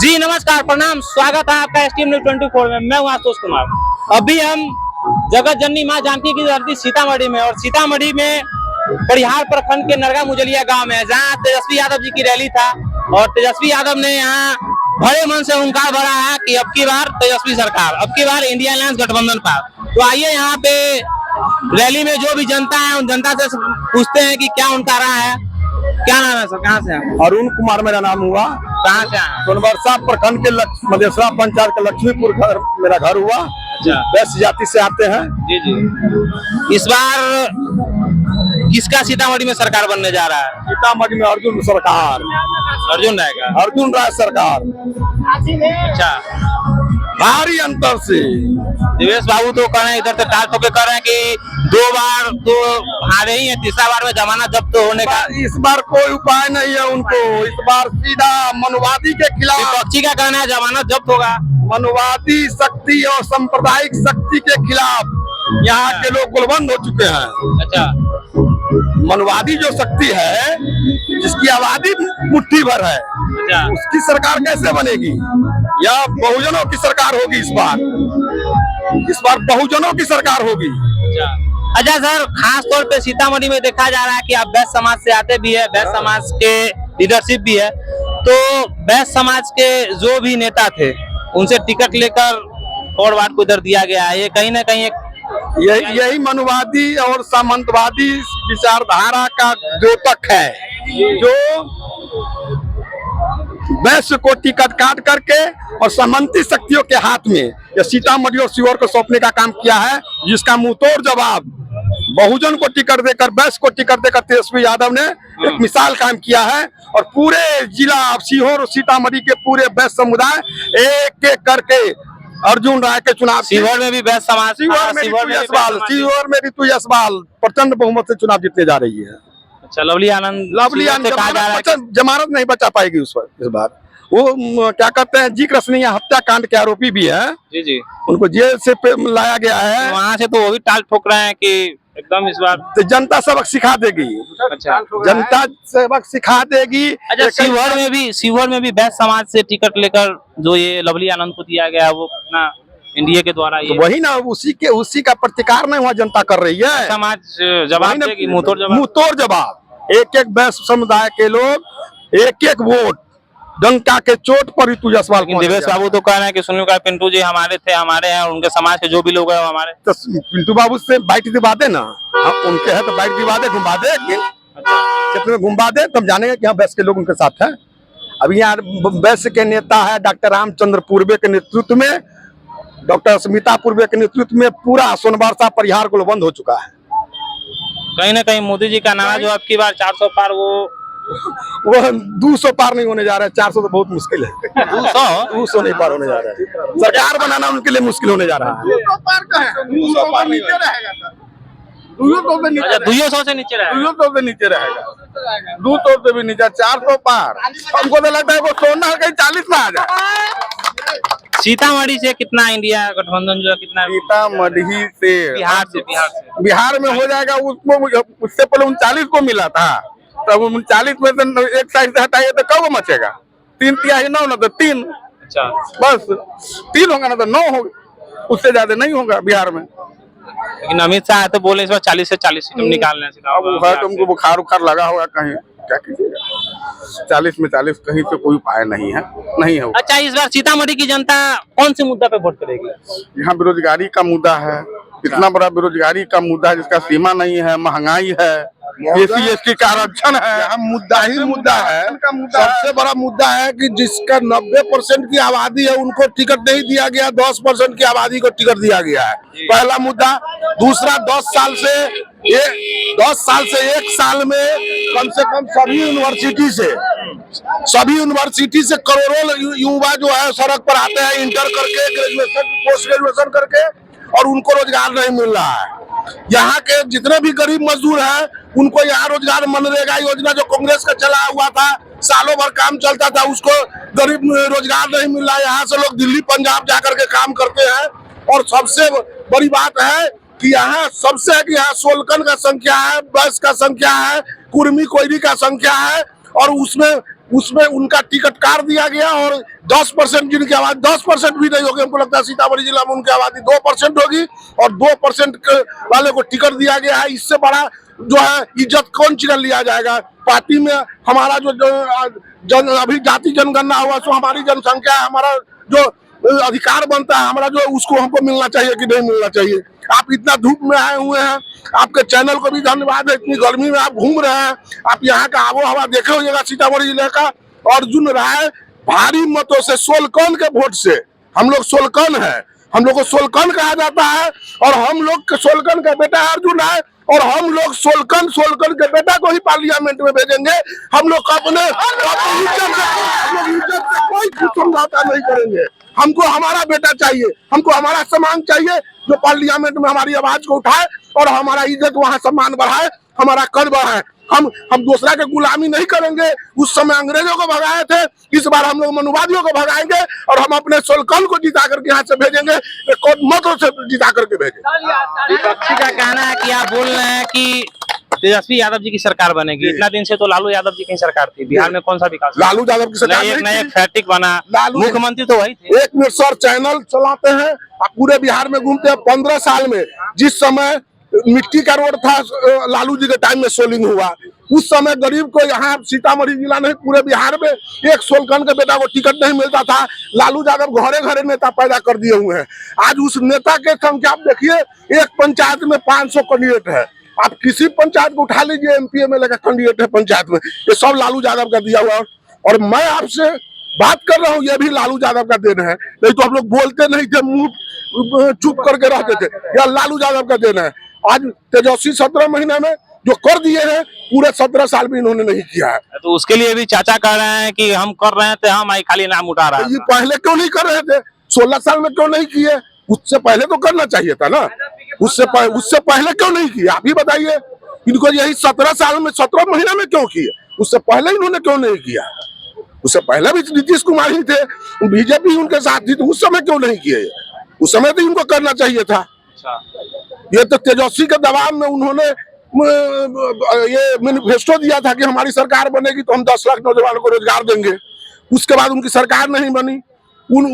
जी नमस्कार, प्रणाम, स्वागत है आपका एसटीएम न्यूज़ 24 में। मैं हूं आशुतोष कुमार। अभी हम जगत जननी मां जानकी की धरती सीतामढ़ी में, और सीतामढ़ी में परिहार प्रखंड के नरगा मुजलिया गांव में, जहां तेजस्वी यादव जी की रैली था और तेजस्वी यादव ने यहां बड़े मन से हुंकार भरा है कि अब की बार तेजस्वी सरकार, अब की बार इंडिया अलायंस गठबंधन पार। तो आइए यहाँ पे रैली में जो भी जनता है उन जनता से पूछते हैं कि क्या उनका राय है। क्या नाम है सर, कहाँ से हैं? अरुण कुमार मेरा नाम हुआ। कहाँ से हैं? सोनबरसा प्रखंड के मदेसरा पंचायत के लक्ष्मीपुर घर मेरा घर हुआ। अच्छा, 10 जाति से आते हैं। जी जी। इस बार किसका सीतामढ़ी में सरकार बनने जा रहा है? सीतामढ़ी में अर्जुन सरकार, अर्जुन रहेगा। अर्जुन राय सरकार। अच्छा, भारी अंतर से दिवेश बाबू तो कह रहे हैं, इधर से टाल ठोके कर रहे हैं कि 2 बार तो हारे ही है, तीसरा बार में जमानत जब्त होने का। इस बार कोई उपाय नहीं है उनको। इस बार सीधा मनुवादी के खिलाफ। विपक्षी का कहना है जमानत जब्त होगा। मनुवादी शक्ति और सांप्रदायिक शक्ति के खिलाफ यहाँ के लोग गुलबंद हो चुके हैं। अच्छा, मनुवादी जो शक्ति है, जिसकी आबादी मुट्ठी भर है, अच्छा, उसकी सरकार कैसे बनेगी? यह बहुजनों की सरकार होगी। इस बार बहुजनों की सरकार होगी। अच्छा सर, खास तौर पे सीतामढ़ी में देखा जा रहा है कि आप बैस समाज से आते भी है, बैस समाज के लीडरशिप भी है, तो बैस समाज के जो भी नेता थे उनसे टिकट लेकर फॉरवर्ड को इधर दिया गया है। ये कहीं ना कहीं यही मनुवादी और सामंतवादी विचारधारा का द्योतक है, जो वैश्य को टिकट काट करके और सामंती शक्तियों के हाथ में या सीतामढ़ी और शिवहर को सौंपने का काम किया है, जिसका मुंहतोड़ जवाब बहुजन को टिकट देकर, वैश्य को टिकट देकर तेजस्वी यादव ने एक मिसाल कायम किया है। और पूरे जिला शिवहर और सीतामढ़ी के पूरे वैश्य समुदाय एक एक करके अर्जुन राय के चुनाव, शिवहर में भी बैस समाज, शिवहर में ऋतु यशवाल प्रचंड बहुमत से चुनाव जीतने जा रही है। अच्छा, लवली आनंद जमानत नहीं बचा पाएगी इस बार। वो क्या कहते हैं, जी कृष्णिया हत्याकांड के आरोपी भी है। जी जी, उनको जेल से लाया गया है। वहाँ से तो वो भी टाल ठोक रहे हैं कि एकदम इस बार तो जनता सबक सिखा देगी। अच्छा, जनता सबक सिखा देगी। अच्छा, शिवहर में भी बैस समाज से टिकट लेकर जो ये लवली आनंद को दिया गया, वो अपना एनडीए के द्वारा, ये तो वही ना, उसी का प्रतिकार नहीं हुआ, जनता कर रही है। समाज जवाब देगी, मुंहतोड़ जवाब। एक एक बैस समुदाय के लोग एक एक वोट डंका के चोट पर ऋतु यशवाल। दिवेश बाबू तो कह रहे हैं कि सुनील का पिंटू जी हमारे थे, हमारे हैं, और उनके समाज के जो भी लोग हैं वो हमारे। तो पिंटू बाबू से बाइट दिवा दे ना, उनके हैं तो बाइट दिवा दे, घुमा दे, क्षेत्र में घुमा दे, तब जानेंगे कि हाँ वैश्य के लोग उनके साथ है। अभी यहाँ वैश्य के नेता है डॉक्टर रामचंद्र पूर्वे के नेतृत्व में, डॉक्टर स्मिता पूर्वे के नेतृत्व में पूरा सोनबरसा परिहार गुलबंद हो चुका है। कहीं ना कहीं मोदी जी का नारा जो अब की बार 400 पार, वो 200 पार नहीं होने जा रहा है। 400 तो बहुत मुश्किल है। 200 नहीं पार होने जा रहा है। सरकार बनाना उनके लिए मुश्किल होने जा रहा है। 200 पार का है, 200 पार नीचे रहेगा। 200 से नीचे रहेगा। 200 से नीचे रहेगा, 200 से भी नीचे। 400 पार हमको तो लगता है वो सोना कहीं 40 में आ जाए। सीतामढ़ी से कितना इंडिया गठबंधन जो है, कितना? सीतामढ़ी से, बिहार में हो जाएगा। उससे पहले 39 को मिला था, तब 39 में से एक साइड से हटाइए तो कब मचेगा? 3 तिहाई 9 ना तो 3। अच्छा, बस 3 होगा ना तो 9 होगा, उससे ज्यादा नहीं होगा बिहार में। लेकिन अमित शाह तो बोले इस बार 40 से 40 सीट निकालने हैं। अब तुमको बुखार उखार लगा होगा कहीं, क्या कीजिएगा? 40 में 40 कहीं से कोई उपाय नहीं है, नहीं है। अच्छा, इस बार सीतामढ़ी की जनता कौन से मुद्दा पे वोट करेगी? यहाँ बेरोजगारी का मुद्दा है, इतना बड़ा बेरोजगारी का मुद्दा है जिसका सीमा नहीं है, महंगाई है, SC/ST का आरक्षण है। मुद्दा ही मुद्दा है। सबसे बड़ा मुद्दा है कि जिसका 90% की आबादी है उनको टिकट नहीं दिया गया, 10% की आबादी को टिकट दिया गया है। पहला मुद्दा। दूसरा, 10 साल से 1 साल में कम से कम सभी यूनिवर्सिटी से करोड़ों युवा जो है सड़क पर आते हैं, इंटर करके, ग्रेजुएशन, पोस्ट ग्रेजुएशन करके, और उनको रोजगार नहीं मिल रहा है। यहाँ के जितने भी गरीब मजदूर हैं उनको यहाँ रोजगार, मनरेगा योजना जो कांग्रेस का चला हुआ था, सालों भर काम चलता था, उसको गरीब रोजगार नहीं मिल रहा है। यहाँ से लोग दिल्ली पंजाब जाकर के काम करते हैं। और सबसे बड़ी बात है कि यहाँ सोलकन का संख्या है, बस का संख्या है, कुर्मी कोयरी का संख्या है, और उसमें उसमें उनका टिकट काट दिया गया और 10% जिनकी आबादी 10% भी नहीं होगी, हमको लगता है सीतामढ़ी जिला में उनकी आबादी 2% होगी और 2% वाले को टिकट दिया गया है। इससे बड़ा जो है इज्जत कौन छिन लिया जाएगा। पार्टी में हमारा जो अभी जाति जनगणना हुआ सो हमारी जनसंख्या है, हमारा जो अधिकार बनता है हमारा जो उसको हमको मिलना चाहिए कि नहीं मिलना चाहिए। आप इतना धूप में आए हुए हैं, आपके चैनल को भी धन्यवाद है, इतनी गर्मी में आप घूम रहे हैं, आप यहाँ का आबो हवा देखे होइएगा सीतामढ़ी जिले का। अर्जुन राय भारी मतों से सोलकन के वोट से, हम लोग सोलकन है, हम लोग को सोलकन कहा जाता है और हम लोग सोलकन का बेटा अर्जुन राय और हम लोग सोलकन के बेटा को ही पार्लियामेंट में भेजेंगे। हम लोग अपने इज्जत से कोई समझौता नहीं करेंगे। हमको हमारा बेटा चाहिए, हमको हमारा सम्मान चाहिए जो पार्लियामेंट में हमारी आवाज को उठाए और हमारा इज्जत वहाँ सम्मान बढ़ाए, हमारा कद बढ़ाए। हम दूसरा के गुलामी नहीं करेंगे। उस समय अंग्रेजों को भगाए थे, इस बार हम लोग मनुवादियों को भगाएंगे और हम अपने सोलकन को जिता करके यहाँ से भेजेंगे, मतों से जिता करके भेजेंगे। विपक्षी का कहना है कि आप बोल रहे हैं कि तेजस्वी यादव जी की सरकार बनेगी। इतना दिन से तो लालू यादव जी की सरकार थी, बिहार में कौन सा विकास? लालू यादव की सरकार नया फैक्ट्रिक बना, मुख्यमंत्री तो वही थे। 1 मिनट सर, चैनल चलाते हैं, आप पूरे बिहार में घूमते हैं। 15 साल में जिस समय मिट्टी का रोड था लालू जी के टाइम में सोलिंग हुआ, उस समय गरीब को यहाँ सीतामढ़ी जिला नहीं पूरे बिहार में एक सोलकन के बेटा को टिकट नहीं मिलता था। लालू यादव घरे घरे नेता पैदा कर दिए हुए हैं। आज उस नेता के संख्या आप देखिए, एक पंचायत में 500 कैंडिडेट है। आप किसी पंचायत को उठा लीजिए, एमपी एमएलए का कैंडिडेट है पंचायत में, ये सब लालू यादव का दिया हुआ। और मैं आपसे बात कर रहा हूँ, ये भी लालू यादव का देन है, नहीं तो हम लोग बोलते नहीं थे, मुंह चुप करके रहते थे। यह लालू यादव का देन है। आज तेजस्वी 17 महीने में जो कर दिए हैं, पूरे 17 साल में इन्होंने नहीं किया है। तो उसके लिए भी चाचा कह रहे हैं कि हम कर रहे थे, हम खाली नाम उठा रहे हैं। ये पहले क्यों नहीं कर रहे थे? 16 साल में क्यों नहीं किए? उससे पहले तो करना चाहिए था ना। उससे पहले क्यों नहीं किया, आप ही बताइए। इनको यही 17 साल में 17 महीने में क्यों किए? उससे पहले इन्होंने क्यों नहीं किया? उससे पहले भी नीतीश कुमार ही थे, बीजेपी उनके साथ थी, तो उस समय क्यों नहीं किए? उस समय तो इनको करना चाहिए था। ये तो तेजस्वी के दबाव में उन्होंने ये मैनिफेस्टो दिया था कि हमारी सरकार बनेगी तो हम 10 लाख नौजवानों को रोजगार देंगे। उसके बाद उनकी सरकार नहीं बनी,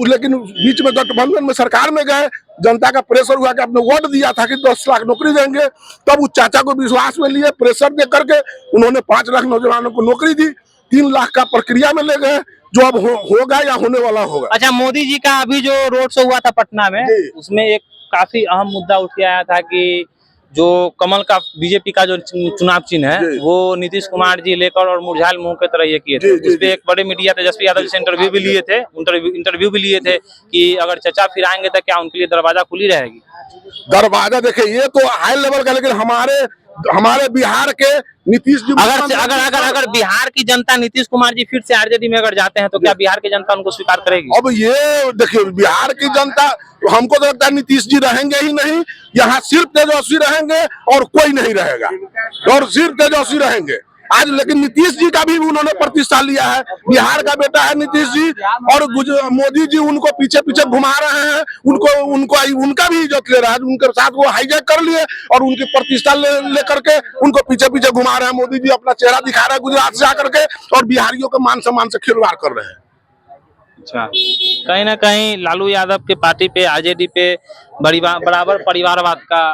लेकिन बीच में गठबंधन में सरकार में गए, जनता का प्रेशर हुआ कि आपने वोट दिया था कि 10 लाख नौकरी देंगे, तब उस चाचा को विश्वास में लिए, प्रेशर दे करके उन्होंने 5 लाख नौजवानों को नौकरी दी। 3 लाख का प्रक्रिया में ले गए, जो अब होगा या होने वाला होगा। अच्छा, मोदी जी का अभी जो रोड शो हुआ था पटना में, उसमें एक काफी अहम मुद्दा उठ के आया था कि जो कमल का बीजेपी का जो चुनाव चिन्ह है वो नीतीश कुमार जी लेकर और मुरझायल मुंह की तरह ये किए थे। उस पे एक बड़े मीडिया तेजस्वी यादव से इंटरव्यू भी लिए थे कि अगर चचा फिर आएंगे तो क्या उनके लिए दरवाजा खुली रहेगी? दरवाजा देखिए, ये तो हाई लेवल का, लेकिन हमारे बिहार के नीतीश जी, अगर बिहार की जनता नीतीश कुमार जी फिर से आरजेडी में अगर जाते हैं तो क्या बिहार की जनता उनको स्वीकार करेगी? अब ये देखिए, बिहार की जनता, हमको तो लगता है नीतीश जी रहेंगे ही नहीं, यहाँ सिर्फ तेजस्वी रहेंगे और कोई नहीं रहेगा, और सिर्फ तेजस्वी रहेंगे आज। लेकिन नीतीश जी का भी उन्होंने प्रतिष्ठा लिया है, बिहार का बेटा है नीतीश जी, और मोदी जी उनको पीछे पीछे घुमा रहे हैं, उनका भी इज्जत ले रहा है, उनके साथ वो हाईजैक कर लिए और उनकी प्रतिष्ठा ले करके उनको पीछे पीछे घुमा रहे हैं। मोदी जी अपना चेहरा दिखा रहे हैं गुजरात से आकर के, और बिहारियों के मान सम्मान से खिलवाड़ कर रहे हैं। अच्छा, कहीं ना कहीं लालू यादव के पार्टी पे, आरजेडी पे बराबर परिवारवाद का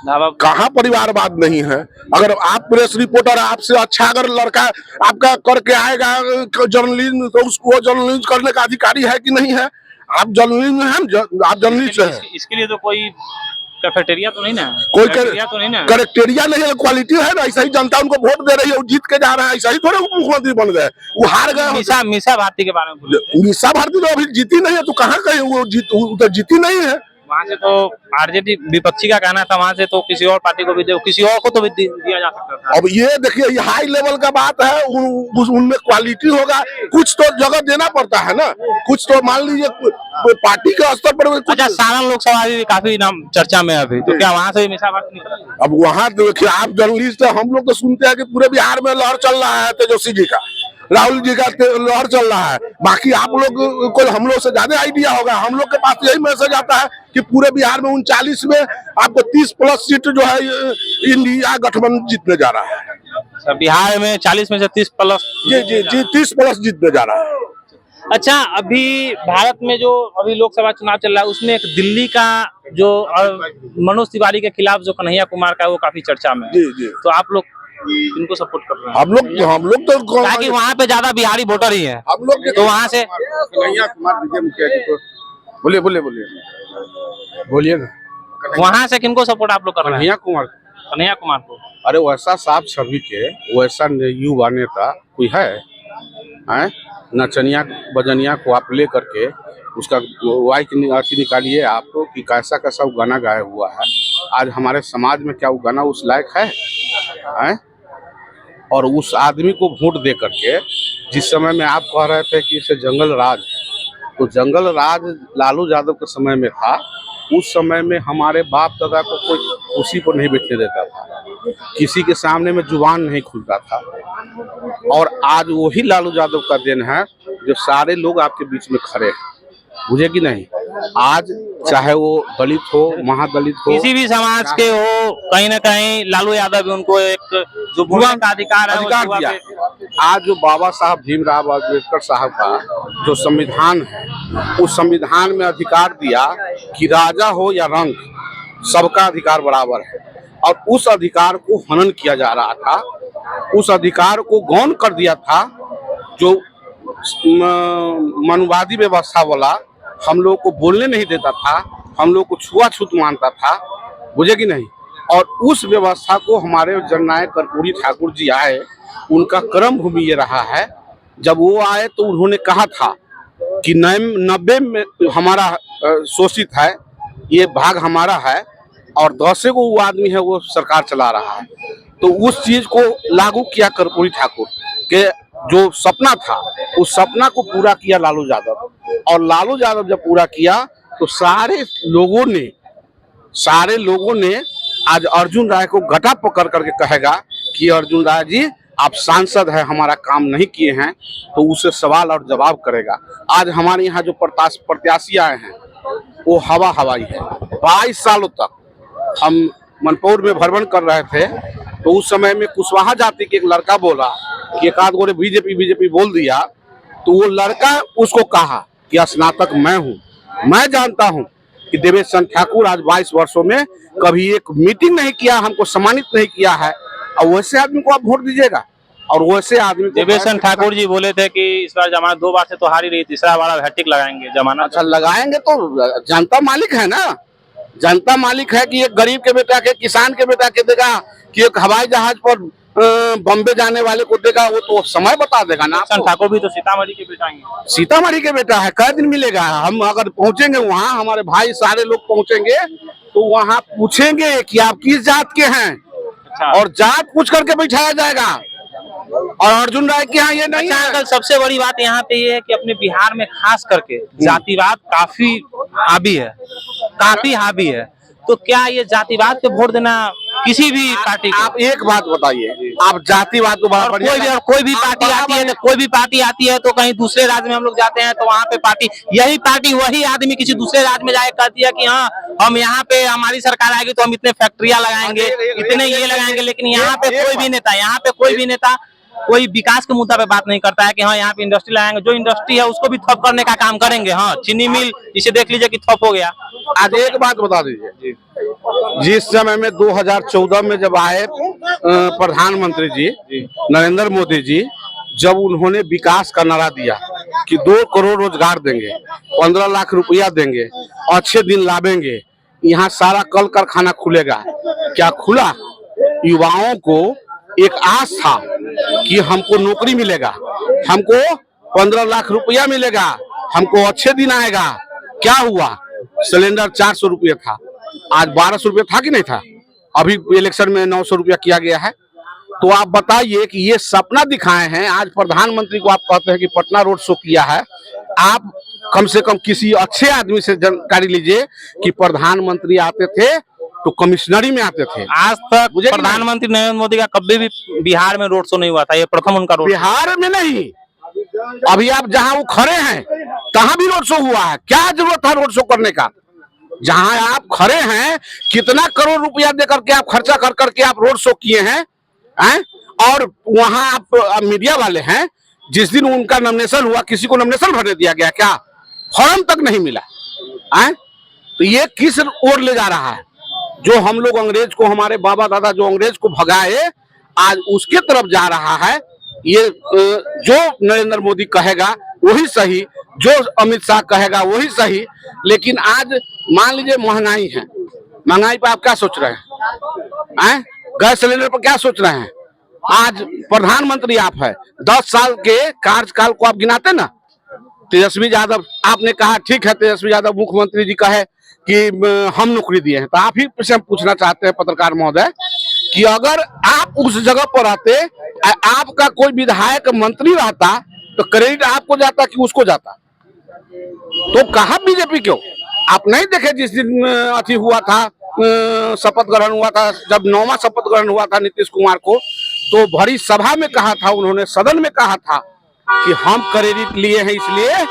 दावा। कहाँ परिवारवाद नहीं है? अगर आप प्रेस रिपोर्टर, आपसे अच्छा अगर लड़का आपका करके आएगा जर्नलिज्म, तो उसको जर्नलिज्म करने का अधिकारी है कि नहीं है? आप जर्नलिज्म है, आप जर्नलिस्ट है। इसके लिए तो कोई कैफेटेरिया तो नहीं ना, कोई कैरेक्टेरिया नहीं है, क्वालिटी है ना। ऐसा ही जनता उनको वोट दे रही है, वो जीत के जा रहा है, ऐसा ही थोड़े मुख्यमंत्री बन गए, वो हार गए। मीसा भारती के बारे में, मीसा भारती तो अभी जीती नहीं है, तो कहाँ गए वो? जीती नहीं है। वहाँ से तो आरजेडी विपक्षी का कहना था, वहाँ से तो किसी और पार्टी को भी दे, किसी और को तो भी दिया जा सकता था। अब ये देखिए, ये हाई लेवल का बात है, उनमें क्वालिटी होगा, कुछ तो जगह देना पड़ता है ना, कुछ तो मान लीजिए पार्टी के स्तर पर। अच्छा, सारण लोकसभा भी काफी नाम चर्चा में अभी, तो क्या वहाँ से मीसा भारती निकल? अब वहाँ देखिए, आप जर्नलिस्ट है, हम लोग तो सुनते हैं कि पूरे बिहार में लहर चल रहा है तेजस्वी जी का, राहुल जी का लहर चल रहा है। बाकी आप लोग को हम लोग से ज्यादा आइडिया होगा। हम लोग के पास यही मैसेज आता है कि पूरे बिहार में 39 में आपको 30+ सीट जो है इंडिया गठबंधन जीतने जा रहा है। अच्छा, बिहार में 40 में से 30 प्लस। जी जी जी 30+ जीतने जा रहा है। अच्छा, अभी भारत में जो अभी लोकसभा चुनाव चल रहा है उसमें एक दिल्ली का जो मनोज तिवारी के खिलाफ जो कन्हैया कुमार का है वो काफी चर्चा में है। जी जी तो आप लोग इनको सपोर्ट कर रहे हैं? हम लोग तो ताकि वहाँ पे ज्यादा बिहारी वोटर ही है, हम लोग तो वहाँ से कन्हैया कुमार विजय मुखिया जी को बोलिए बोलिए बोलिए बोलिए ना। वहाँ से किनको सपोर्ट आप लोग कर रहे हैं? कन्हैया कुमार, कन्हैया कुमार को। अरे वैसा साफ छवि के वैसा युवा नेता कोई है? हैं? नचनिया बजनिया को आप ले करके उसका वाई की अथी निकालिए आप कि कैसा कैसा वो गाना गाया हुआ है। आज हमारे समाज में क्या वो गाना उस लायक है? हैं? और उस आदमी को वोट दे करके जिस समय में आप कह रहे थे कि इसे जंगल राज है, तो जंगल राज लालू यादव के समय में था। उस समय में हमारे बाप दादा को कोई कुर्सी पर नहीं बैठने देता था, किसी के सामने में जुबान नहीं खुलता था। और आज वही लालू यादव का देन है जो सारे लोग आपके बीच में खड़े हैं, बुझे कि नहीं? आज चाहे वो दलित हो, महादलित हो, किसी भी समाज के हो, कहीं ना कहीं लालू यादव भी उनको एक जो बोलने का अधिकार है अधिकार वो दिया। आज जो बाबा साहब भीमराव अम्बेडकर साहब का जो संविधान है, उस संविधान में अधिकार दिया कि राजा हो या रंक, सबका अधिकार बराबर है। और उस अधिकार को हनन किया जा रहा था, उस अधिकार को गौण कर दिया था जो मनुवादी व्यवस्था वाला हम लोग को बोलने नहीं देता था, हम लोग को छुआछूत मानता था, बुझे कि नहीं? और उस व्यवस्था को हमारे जननायक कर्पूरी ठाकुर जी आए, उनका कर्म भूमि ये रहा है। जब वो आए तो उन्होंने कहा था कि 90 में हमारा शोषित है, ये भाग हमारा है, और 10 को वो आदमी है वो सरकार चला रहा है। तो उस चीज को लागू किया कर्पूरी ठाकुर के जो सपना था, उस सपना को पूरा किया लालू यादव। और लालू यादव जब पूरा किया तो सारे लोगों ने आज अर्जुन राय को गटा पकड़ करके कहेगा कि अर्जुन राय जी आप सांसद हैं, हमारा काम नहीं किए हैं, तो उसे सवाल और जवाब करेगा। आज हमारे यहाँ जो प्रत्याशी आए हैं वो हवाई है। 22 सालों तक हम मनपौर में भ्रमण कर रहे थे, तो उस समय में कुशवाहा जाति के एक लड़का बोला कि एक आध गोरे बीजेपी बोल दिया, तो वो लड़का उसको कहा कि स्नातक मैं हूँ, मैं जानता हूँ कि देवेश चंद्र ठाकुर आज 22 वर्षों में कभी एक मीटिंग नहीं किया, हमको सम्मानित नहीं किया है। और वैसे आदमी को आप वोट दीजिएगा, और वैसे आदमी को देवेश चंद्र ठाकुर जी बोले थे कि इस बार जमानत 2 बार से तो हार ही रही, तीसरा बार हैट्रिक लगाएंगे जमानत। अच्छा लगाएंगे तो जनता मालिक है ना, जनता मालिक है कि एक गरीब के बेटा के, किसान के बेटा के देगा कि एक हवाई जहाज पर बॉम्बे जाने वाले को देगा, वो तो समय बता देगा ना। ठाकुर भी तो सीतामढ़ी के बेटा हैं। सीतामढ़ी के बेटा है, कै दिन मिलेगा? हम अगर पहुंचेंगे वहाँ, हमारे भाई सारे लोग पहुंचेंगे तो वहाँ पूछेंगे कि आप किस जात के हैं। अच्छा। और जात पूछ करके बैठाया जाएगा। और अर्जुन राय के यहाँ ये नहीं है। अंकल, सबसे बड़ी बात यहाँ पे ये है कि अपने बिहार में खास करके जातिवाद काफी हावी है। तो क्या ये जातिवाद पे वोट देना किसी भी पार्टी को? आप एक बात बताइए, आप जातिवाद को बड़ा कोई भी पार्टी आती है, तो कोई भी पार्टी आती है तो कहीं दूसरे राज्य में हम लोग जाते हैं तो वहाँ पे यही पार्टी वही आदमी किसी दूसरे राज्य में जाके कहती है कि हाँ हम यहाँ पे हमारी सरकार आएगी तो हम इतने फैक्ट्रियां लगाएंगे, इतने ये लगाएंगे। लेकिन यहाँ पे कोई भी नेता कोई विकास के मुद्दा पे बात नहीं करता है कि हाँ यहाँ पे इंडस्ट्री लगाएंगे, जो इंडस्ट्री है उसको भी ठप करने का काम करेंगे। हाँ, चीनी मिल इसे देख लीजिए कि ठप हो गया। आज एक बात बता दीजिए, जिस समय में 2014 में जब आए प्रधानमंत्री जी नरेंद्र मोदी जी, जब उन्होंने विकास का नारा दिया कि 2 करोड़ रोजगार देंगे, 15 लाख रुपया देंगे, अच्छे दिन लावेंगे, यहाँ सारा कल कारखाना खुलेगा, क्या खुला? युवाओं को एक आस था कि हमको नौकरी मिलेगा, हमको 15 लाख रुपया मिलेगा, हमको अच्छे दिन आएगा। क्या हुआ? सिलेंडर 400 रुपये था, आज 1200 रुपये था कि नहीं था? अभी इलेक्शन में 900 रुपया किया गया है। तो आप बताइए कि ये सपना दिखाए हैं। आज प्रधानमंत्री को आप कहते हैं कि पटना रोड शो किया है। आप कम से कम किसी अच्छे आदमी से जानकारी लीजिए कि प्रधानमंत्री आते थे तो कमिश्नरी में आते थे। आज तक प्रधानमंत्री नरेंद्र मोदी का कभी भी बिहार में रोड शो नहीं हुआ था, ये प्रथम उनका रोड। बिहार में नहीं, अभी आप जहां वो खड़े हैं तहां भी रोड शो हुआ है। क्या जरूरत है रोड शो करने का? जहां आप खड़े हैं, कितना करोड़ रुपया देकर के आप खर्चा कर करके आप रोड शो किए हैं, और वहां आप मीडिया वाले हैं, जिस दिन उनका नॉमिनेशन हुआ किसी को नॉमिनेशन भरने दिया गया क्या? फॉर्म तक नहीं मिला है। तो ये किस ओर ले जा रहा है? जो हम लोग अंग्रेज को, हमारे बाबा दादा जो अंग्रेज को भगाए, आज उसके तरफ जा रहा है। ये जो नरेंद्र मोदी कहेगा वही सही, जो अमित शाह कहेगा वही सही। लेकिन आज मान लीजिए महंगाई है, महंगाई पर आप क्या सोच रहे हैं? गैस सिलेंडर पर क्या सोच रहे हैं? आज प्रधानमंत्री आप है, 10 साल के कार्यकाल को आप गिनाते ना। तेजस्वी यादव, आपने कहा ठीक है, तेजस्वी यादव मुख्यमंत्री जी कहे कि हम नौकरी दिए हैं, तो आप ही से हम पूछना चाहते हैं पत्रकार महोदय कि अगर आप उस जगह पर रहते, आपका कोई विधायक मंत्री रहता, तो क्रेडिट आपको जाता कि उसको जाता? तो कहा बीजेपी क्यों? आप नहीं देखे जिस दिन अति हुआ था, शपथ ग्रहण हुआ था, जब 9वां शपथ ग्रहण हुआ था नीतीश कुमार को, तो भरी सभा में कहा था उन्होंने, सदन में कहा था कि हम क्रेडिट लिए हैं इसलिए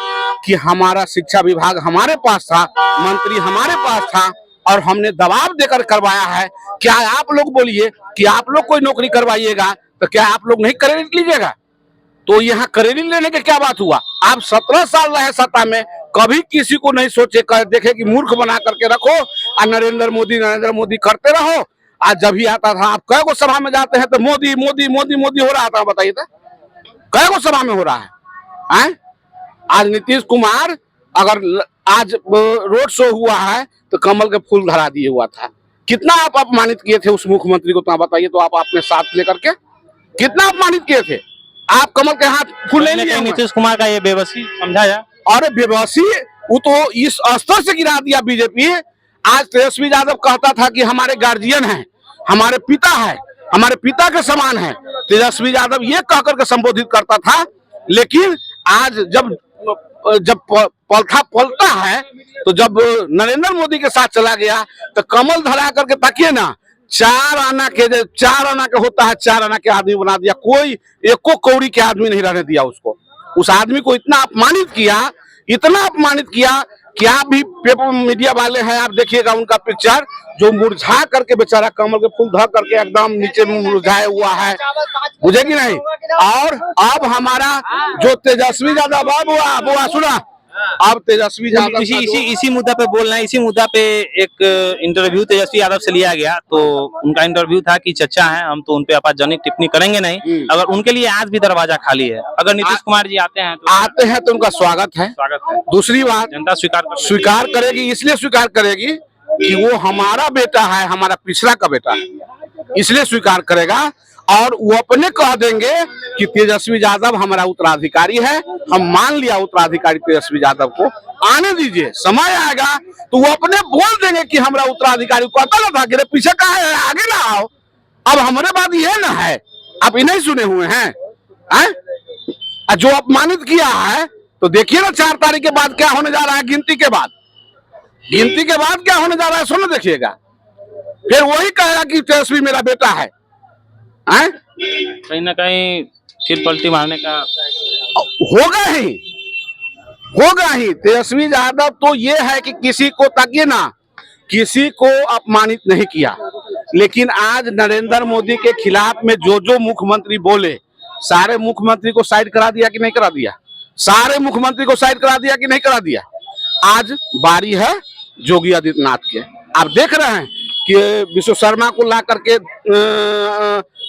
कि हमारा शिक्षा विभाग हमारे पास था, मंत्री हमारे पास था और हमने दबाव देकर करवाया है। क्या आप लोग बोलिए कि आप लोग कोई नौकरी करवाइएगा तो क्या आप लोग नहीं क्रेडिट लीजिएगा? तो यहाँ क्रेडिट लेने के क्या बात हुआ? आप 17 साल रहे सत्ता में, कभी किसी को नहीं सोचे, देखे कि मूर्ख बना करके रखो और नरेंद्र मोदी करते रहो। आज जब भी आता था, आप कई गो सभा में जाते हैं तो मोदी मोदी मोदी मोदी हो रहा था, बताइए तो कई गो सभा में हो रहा है? आज नीतीश कुमार अगर आज रोड शो हुआ है तो कमल के फूल धरा दिए हुआ था। कितना आप अपमानित किए थे उस मुख्यमंत्री को, तो बताइए तो आप अपने साथ लेकर के कितना अपमानित किए थे? आप कमल के हाथ फूल ले लिए। नीतीश कुमार का ये बेबसी समझा जाए। अरे बेबसी, वो तो इस स्तर से गिरा दिया बीजेपी। आज तेजस्वी यादव कहता था कि हमारे गार्जियन हैं, हमारे पिता है, हमारे पिता के समान है, तेजस्वी यादव ये कहकर के संबोधित करता था। लेकिन आज जब पलथा पलता है, तो जब नरेंद्र मोदी के साथ चला गया तो कमल धरा करके ताकिए ना, 4 आना के होता है, 4 आना के आदमी बना दिया। कोई एको कौड़ी के आदमी नहीं रहने दिया उसको। उस आदमी को इतना अपमानित किया, इतना अपमानित किया कि आप भी पेपर मीडिया वाले हैं, आप देखिएगा उनका पिक्चर, जो मुरझा करके बेचारा कमल के फूल धर करके एकदम नीचे में मुरझाया हुआ है, बुझे कि नहीं? और अब हमारा जो तेजस्वी यादव बुआ सुना, अब तेजस्वी यादव इसी मुद्दा पे बोल रहे हैं। इसी मुद्दा पे एक इंटरव्यू तेजस्वी यादव से लिया गया, तो उनका इंटरव्यू था कि चचा हैं, हम तो उनपे आपत्तिजनक टिप्पणी करेंगे नहीं, अगर उनके लिए आज भी दरवाजा खाली है। अगर नीतीश कुमार जी आते हैं तो उनका स्वागत है। दूसरी बात, जनता स्वीकार करेगी, इसलिए स्वीकार करेगी कि वो हमारा बेटा है, हमारा पिछड़ा का बेटा है, इसलिए स्वीकार करेगा। और वो अपने कह देंगे कि तेजस्वी यादव हमारा उत्तराधिकारी है, हम मान लिया उत्तराधिकारी तेजस्वी यादव को, आने दीजिए, समय आएगा तो वो अपने बोल देंगे कि हमारा उत्तराधिकारी। कहता ना था कि पीछे कहा है, आगे ना आओ, अब हमारे बात ये ना है, आप इन्हें सुने हुए हैं? जो अपमानित किया है, तो देखिए ना 4 तारीख के बाद क्या होने जा रहा है, गिनती के बाद क्या होने जा रहा है, सुनो देखिएगा। फिर वही कहेगा कि तेजस्वी मेरा बेटा है। कहीं ना कहीं फिर पलटी मारने का होगा ही। तेजस्वी यादव तो ये है कि किसी को ताकिए ना, किसी को अपमानित नहीं किया। लेकिन आज नरेंद्र मोदी के खिलाफ में जो मुख्यमंत्री बोले, सारे मुख्यमंत्री को साइड करा दिया कि नहीं करा दिया? सारे मुख्यमंत्री को साइड करा दिया कि नहीं करा दिया? आज बारी है योगी आदित्यनाथ के। आप देख रहे हैं कि विश्व शर्मा को ला करके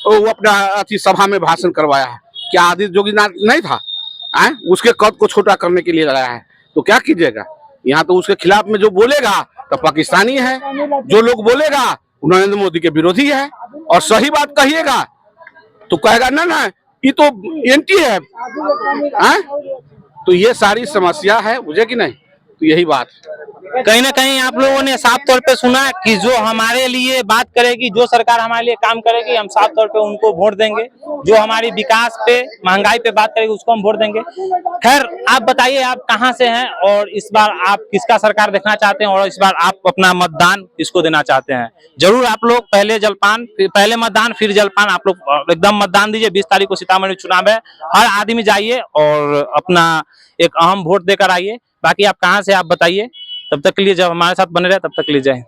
वो अपना अति सभा में भाषण करवाया है। क्या आदित्य योगीनाथ नहीं था? उसके कद को छोटा करने के लिए लगाया है। तो क्या कीजिएगा? यहाँ तो उसके खिलाफ में जो बोलेगा तो पाकिस्तानी है, जो लोग बोलेगा नरेंद्र मोदी के विरोधी है। और सही बात कहिएगा तो कहेगा ना ये तो एंटी है। तो ये सारी समस्या है, मुझे कि नहीं? तो यही बात कहीं ना कहीं आप लोगों ने साफ तौर पे सुना कि जो हमारे लिए बात करेगी, जो सरकार हमारे लिए काम करेगी, हम साफ तौर पे उनको वोट देंगे। जो हमारी विकास पे, महंगाई पे बात करेगी, उसको हम वोट देंगे। खैर, आप बताइए आप कहां से हैं और इस बार आप किसका सरकार देखना चाहते हैं और इस बार आप अपना मतदान किसको देना चाहते हैं? जरूर आप लोग पहले मतदान फिर जलपान, आप लोग एकदम मतदान दीजिए। 20 तारीख को सीतामढ़ी चुनाव है, हर आदमी जाइए और अपना एक अहम वोट देकर आइए। बाकी आप कहाँ से आप बताइए। तब तक के लिए जब हमारे साथ बने रहे, तब तक के लिए जय हिंद।